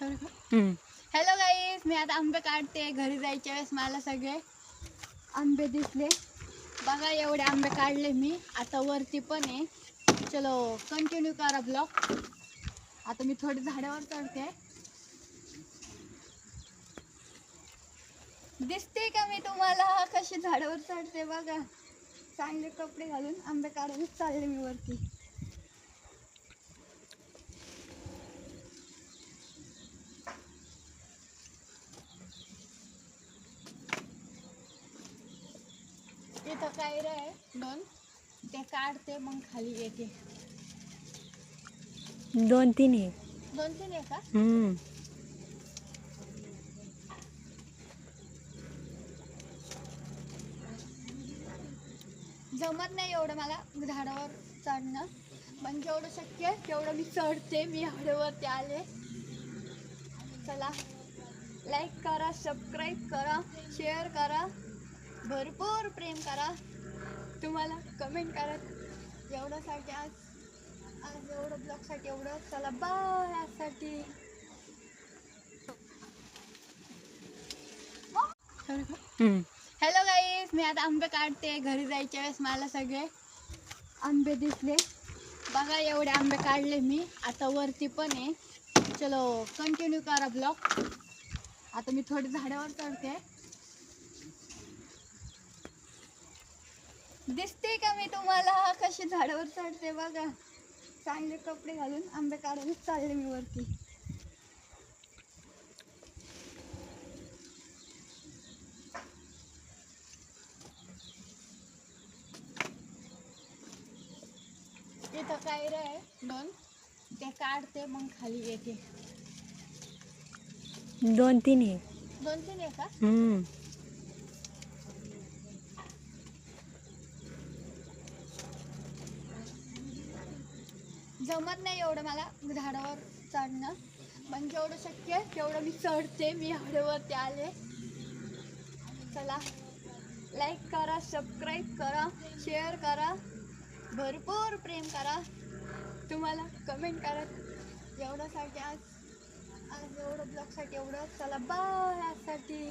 Hello गाईस, मी आता आंबे काढते. घरी जायच्या वेळेस मला सगळे आंबे दिसले बघा. एवढे आंबे काढले मी. आता वरती पण आहे. चलो कंटिन्यू करा ब्लॉग. आता मी थोडी झाडावर चढते. दिसते का मी तुम्हाला कशी झाडावर चढते बघा. चांगले कपडे घालून आंबे काढायला चालले मी वरती. इथं काय रे दोन ते काढते मग खाली येते. 2-3 आहे. 2-3 आहे का? जमत नाही एवढं मला झाडावर चढणं, पण जेवढं शक्य आहे तेवढं मी चढते. मी झाडावरती आले. चला लाईक करा, सबस्क्राईब करा, शेअर करा, भरपूर प्रेम करा. तुम्हाला कमेंट करा. एवढ्यासाठी आज एवढं ब्लॉगसाठी एवढं. चला बाय आजसाठी. हॅलो गाईस, मी आता आंबे काढते. घरी जायच्या वेळेस मला सगळे आंबे दिसले बघा. एवढे आंबे काढले मी. आता वरती पण आहे. चलो कंटिन्यू करा ब्लॉग. आता मी थोडी झाडावर चढते. दिसते का मी तुम्हाला कशी झाडावर चढते बघा. चांगले कपडे घालून आंबे काढायला चालले मी वरती. इथं काय रे दोन ते काढते मग खाली येते. 2-3 आहे. 2-3 आहे का? जमत नाही एवढं मला झाडावर चढणं, पण जेवढं शक्य आहे तेवढं मी चढते. मी झाडावरती आले. चला लाईक करा, सबस्क्राईब करा, शेअर करा, भरपूर प्रेम करा. तुम्हाला कमेंट करा. एवढ्यासाठी आज एवढं ब्लॉगसाठी एवढं. चला बाय आजसाठी.